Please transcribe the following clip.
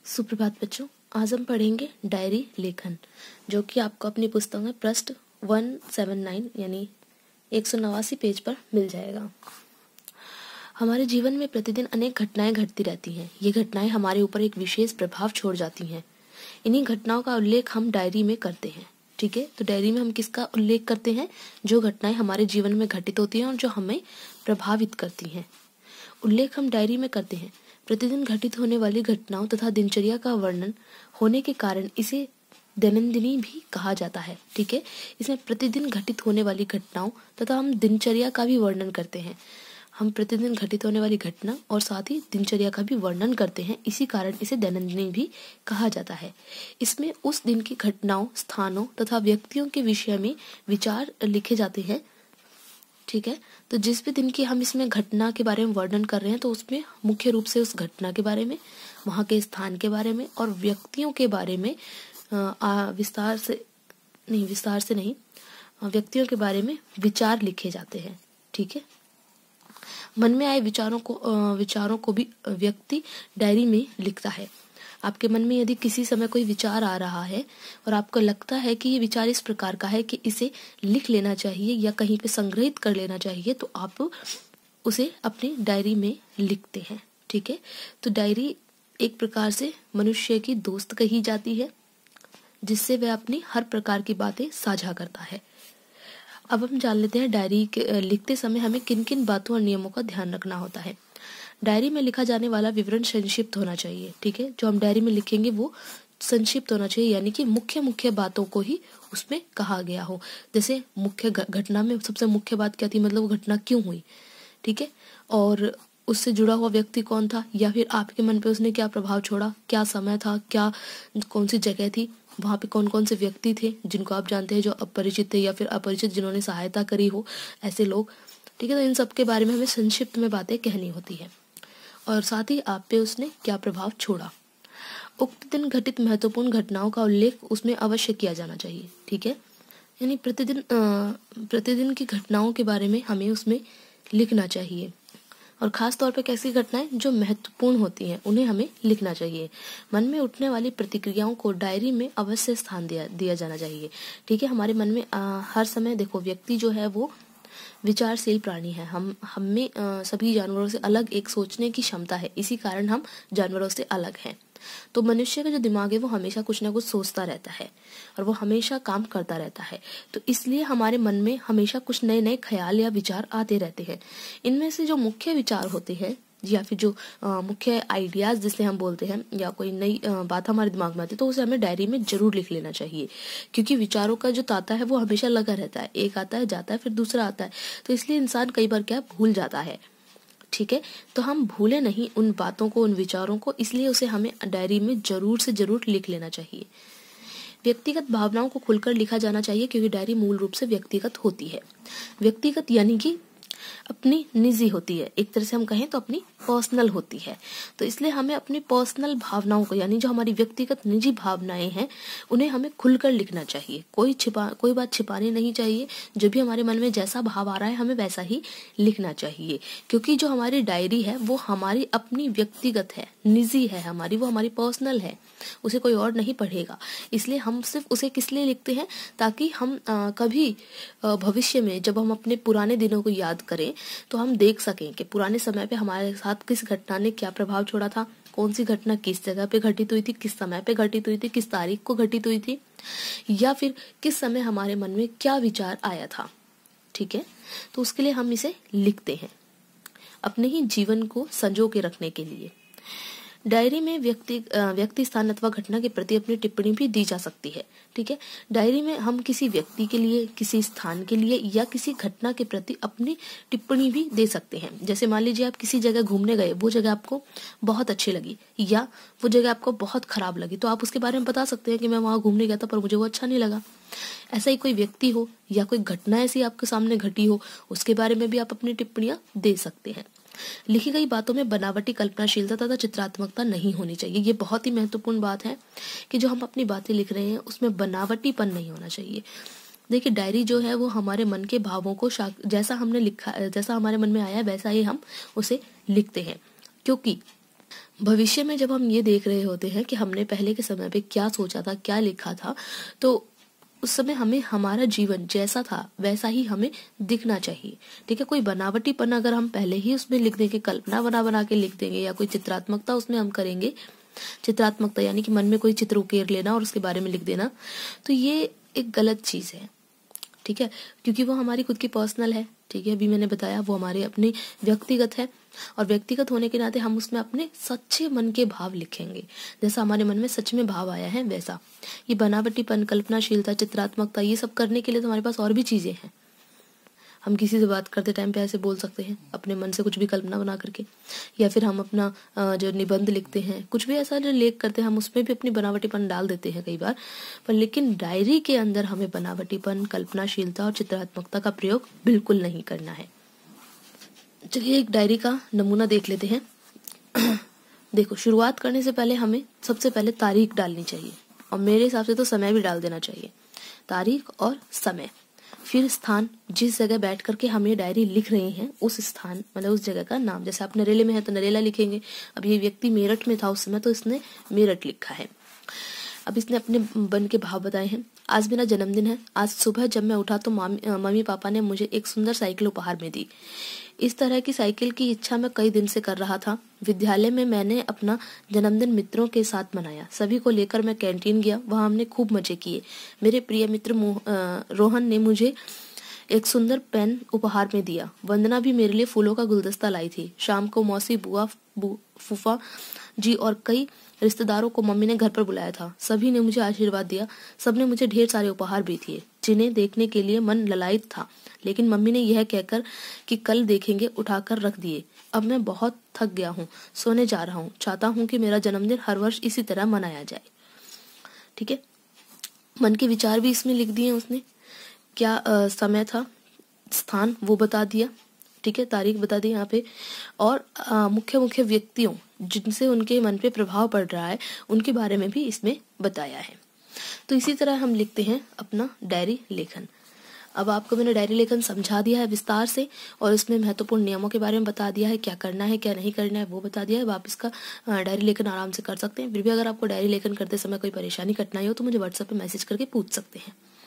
सुप्रभात बच्चों, आज हम पढ़ेंगे डायरी लेखन, जो कि आपको अपनी पुस्तक में पृष्ठ 179 यानी 189 पेज पर मिल जाएगा। हमारे जीवन में प्रतिदिन अनेक घटनाएं घटती रहती हैं। ये घटनाएं हमारे ऊपर एक विशेष प्रभाव छोड़ जाती हैं। इन्हीं घटनाओं का उल्लेख हम डायरी में करते हैं। ठीक है, तो डायरी में हम किसका उल्लेख करते हैं? जो घटनाएं हमारे जीवन में घटित होती हैं और जो हमें प्रभावित करती हैं, उल्लेख हम डायरी में करते हैं। प्रतिदिन घटित होने वाली घटनाओं तथा दिनचर्या का वर्णन होने के कारण इसे दैनंदिनी भी कहा जाता है। ठीक है, इसमें प्रतिदिन घटित होने वाली घटनाओं तथा हम दिनचर्या का भी वर्णन करते हैं। हम प्रतिदिन घटित होने वाली घटना और साथ ही दिनचर्या का भी वर्णन करते हैं, इसी कारण इसे दैनंदिनी भी कहा जाता है। इसमें उस दिन की घटनाओं, स्थानों तथा व्यक्तियों के विषय में विचार लिखे जाते हैं। ठीक है, तो जिस भी दिन की हम इसमें घटना के बारे में वर्णन कर रहे हैं, तो उसमें मुख्य रूप से उस घटना के बारे में, वहां के स्थान के बारे में और व्यक्तियों के बारे में विस्तार से नहीं, व्यक्तियों के बारे में विचार लिखे जाते हैं। ठीक है, मन में आए विचारों को भी व्यक्ति डायरी में लिखता है। आपके मन में यदि किसी समय कोई विचार आ रहा है और आपको लगता है कि ये विचार इस प्रकार का है कि इसे लिख लेना चाहिए या कहीं पे संग्रहित कर लेना चाहिए, तो आप उसे अपनी डायरी में लिखते हैं। ठीक है, तो डायरी एक प्रकार से मनुष्य की दोस्त कही जाती है, जिससे वह अपनी हर प्रकार की बातें साझा करता है। अब हम जान लेते हैं डायरी लिखते समय हमें किन किन बातों और नियमों का ध्यान रखना होता है। डायरी में लिखा जाने वाला विवरण संक्षिप्त होना चाहिए। ठीक है, जो हम डायरी में लिखेंगे वो संक्षिप्त होना चाहिए, यानी कि मुख्य बातों को ही उसमें कहा गया हो। जैसे मुख्य घटना में सबसे मुख्य बात क्या थी, मतलब वो घटना क्यों हुई। ठीक है, और उससे जुड़ा हुआ व्यक्ति कौन था, या फिर आपके मन पे उसने क्या प्रभाव छोड़ा, क्या समय था, क्या कौन सी जगह थी, वहां पे कौन कौन से व्यक्ति थे जिनको आप जानते हैं, जो अपरिचित थे या फिर अपरिचित जिन्होंने सहायता करी हो, ऐसे लोग। ठीक है, तो इन सब के बारे में हमें संक्षिप्त में बातें कहनी होती है, और साथ ही आप पे उसने क्या प्रभाव छोड़ा। उक्त दिन घटित महत्वपूर्ण घटनाओं का उल्लेख उसमें अवश्य किया जाना चाहिए। ठीक है, यानी प्रतिदिन की घटनाओं के बारे में हमें उसमें लिखना चाहिए, और खास तौर पर कैसी घटनाएं जो महत्वपूर्ण होती हैं उन्हें हमें लिखना चाहिए। मन में उठने वाली प्रतिक्रियाओं को डायरी में अवश्य स्थान दिया जाना चाहिए। ठीक है, हमारे मन में हर समय देखो, व्यक्ति जो है वो विचारशील प्राणी है। हमें सभी जानवरों से अलग एक सोचने की क्षमता है, इसी कारण हम जानवरों से अलग हैं। तो मनुष्य का जो दिमाग है वो हमेशा कुछ ना कुछ सोचता रहता है और वो हमेशा काम करता रहता है। तो इसलिए हमारे मन में हमेशा कुछ नए नए ख्याल या विचार आते रहते हैं। इनमें से जो मुख्य विचार होते हैं या फिर जो मुख्य आइडियाज जिसे हम बोलते हैं, या कोई नई बात हमारे दिमाग में आती है, तो उसे हमें डायरी में जरूर लिख लेना चाहिए, क्योंकि विचारों का जो तांता है वो हमेशा लगा रहता है। एक आता है, जाता है, फिर दूसरा आता है, तो इसलिए इंसान कई बार क्या भूल जाता है। ठीक है, तो हम भूले नहीं उन बातों को, उन विचारों को, इसलिए उसे हमें डायरी में जरूर से जरूर लिख लेना चाहिए। व्यक्तिगत भावनाओं को खुलकर लिखा जाना चाहिए, क्योंकि डायरी मूल रूप से व्यक्तिगत होती है। व्यक्तिगत यानी कि अपनी निजी होती है, एक तरह से हम कहें तो अपनी पर्सनल होती है। तो इसलिए हमें अपनी पर्सनल भावनाओं को, यानी जो हमारी व्यक्तिगत निजी भावनाएं हैं, उन्हें हमें खुलकर लिखना चाहिए। कोई बात छिपानी नहीं चाहिए। जो भी हमारे मन में जैसा भाव आ रहा है हमें वैसा ही लिखना चाहिए, क्योंकि जो हमारी डायरी है वो हमारी अपनी व्यक्तिगत है, निजी है हमारी, वो हमारी पर्सनल है, उसे कोई और नहीं पढ़ेगा। इसलिए हम सिर्फ उसे किस लिए लिखते हैं, ताकि हम कभी भविष्य में जब हम अपने पुराने दिनों को याद करें तो हम देख सकें कि पुराने समय पे हमारे साथ किस घटना ने क्या प्रभाव छोड़ा था, कौन सी घटना किस जगह पे घटित हुई थी, किस समय पे घटित हुई थी, किस तारीख को घटित हुई थी, या फिर किस समय हमारे मन में क्या विचार आया था। ठीक है, तो उसके लिए हम इसे लिखते हैं, अपने ही जीवन को संजो के रखने के लिए। डायरी में व्यक्ति स्थान अथवा घटना के प्रति अपनी टिप्पणी भी दी जा सकती है। ठीक है, डायरी में हम किसी व्यक्ति के लिए, किसी स्थान के लिए या किसी घटना के प्रति अपनी टिप्पणी भी दे सकते हैं। जैसे मान लीजिए आप किसी जगह घूमने गए, वो जगह आपको बहुत अच्छी लगी या वो जगह आपको बहुत खराब लगी, तो आप उसके बारे में बता सकते हैं कि मैं वहां घूमने गया था पर मुझे वो अच्छा नहीं लगा। ऐसा ही कोई व्यक्ति हो या कोई घटना ऐसी आपके सामने घटी हो, उसके बारे में भी आप अपनी टिप्पणियां दे सकते हैं। लिखी गई बातों में बनावटी कल्पनाशीलता तथा चित्रात्मकता नहीं होनी चाहिए। ये बहुत ही महत्वपूर्ण बात है कि जो हम अपनी बातें लिख रहे हैं उसमें बनावटीपन नहीं होना चाहिए। देखिए, डायरी जो है वो हमारे मन के भावों को जैसा हमने लिखा, जैसा हमारे मन में आया वैसा ही हम उसे लिखते हैं, क्योंकि भविष्य में जब हम ये देख रहे होते हैं कि हमने पहले के समय पे क्या सोचा था, क्या लिखा था, तो उस समय हमें हमारा जीवन जैसा था वैसा ही हमें दिखना चाहिए। ठीक है, कोई बनावटीपन अगर हम पहले ही उसमें लिख देंगे, कल्पना बना बना के लिख देंगे, या कोई चित्रात्मकता उसमें हम करेंगे, चित्रात्मकता यानी कि मन में कोई चित्र उकेर लेना और उसके बारे में लिख देना, तो ये एक गलत चीज है। ठीक है, क्योंकि वो हमारी खुद की पर्सनल है। ठीक है, अभी मैंने बताया वो हमारे अपने व्यक्तिगत है, और व्यक्तिगत होने के नाते हम उसमें अपने सच्चे मन के भाव लिखेंगे, जैसा हमारे मन में सच में भाव आया है वैसा। ये बनावटीपन, कल्पनाशीलता, चित्रात्मकता, ये सब करने के लिए तो हमारे पास और भी चीजें हैं। हम किसी से बात करते टाइम पे ऐसे बोल सकते हैं अपने मन से कुछ भी कल्पना बना करके, या फिर हम अपना जो निबंध लिखते हैं, कुछ भी ऐसा जो लेख करते हैं, हम उसमें भी अपनी बनावटीपन डाल देते हैं कई बार। पर लेकिन डायरी के अंदर हमें बनावटीपन, कल्पनाशीलता और चित्रात्मकता का प्रयोग बिल्कुल नहीं करना है। चलिए एक डायरी का नमूना देख लेते हैं। देखो, शुरुआत करने से पहले हमें सबसे पहले तारीख डालनी चाहिए, और मेरे हिसाब से तो समय भी डाल देना चाहिए, तारीख और समय। फिर स्थान, जिस जगह बैठ करके हम ये डायरी लिख रहे हैं उस स्थान मतलब उस जगह का नाम, जैसे आप नरेले में है तो नरेला लिखेंगे। अब ये व्यक्ति मेरठ में था उस समय, तो इसने मेरठ लिखा है। अब इसने अपने मन के भाव बताए हैं। आज मेरा जन्मदिन है। आज सुबह जब मैं उठा तो मम्मी पापा ने मुझे एक सुंदर साइकिल उपहार में दी। इस तरह की साइकिल की इच्छा मैं कई दिन से कर रहा था। विद्यालय में मैंने अपना जन्मदिन मित्रों के साथ मनाया। सभी को लेकर मैं कैंटीन गया, वहां हमने खूब मजे किए। मेरे प्रिय मित्र रोहन ने मुझे एक सुंदर पेन उपहार में दिया। वंदना भी मेरे लिए फूलों का गुलदस्ता लाई थी। शाम को मौसी, बुआ, फूफा जी और कई रिश्तेदारों को मम्मी ने घर पर बुलाया था। सभी ने मुझे आशीर्वाद दिया। सबने मुझे ढेर सारे उपहार भी दिए, जिन्हें देखने के लिए मन ललायित था, लेकिन मम्मी ने यह कहकर कि कल देखेंगे उठाकर रख दिए। अब मैं बहुत थक गया हूँ, सोने जा रहा हूँ। चाहता हूँ कि मेरा जन्मदिन हर वर्ष इसी तरह मनाया जाए। ठीक है, मन के विचार भी इसमें लिख दिए उसने। क्या समय था, स्थान वो बता दिया। ठीक है, तारीख बता दी यहाँ पे, और मुख्य मुख्य व्यक्तियों जिनसे उनके मन पे प्रभाव पड़ रहा है उनके बारे में भी इसमें बताया है। तो इसी तरह हम लिखते हैं अपना डायरी लेखन। अब आपको मैंने डायरी लेखन समझा दिया है विस्तार से, और इसमें महत्वपूर्ण नियमों के बारे में बता दिया है, क्या करना है क्या नहीं करना है वो बता दिया है। अब आप इसका डायरी लेखन आराम से कर सकते हैं। फिर भी अगर आपको डायरी लेखन करते समय कोई परेशानी, कठिनाई हो तो मुझे व्हाट्सएप पे मैसेज करके पूछ सकते हैं।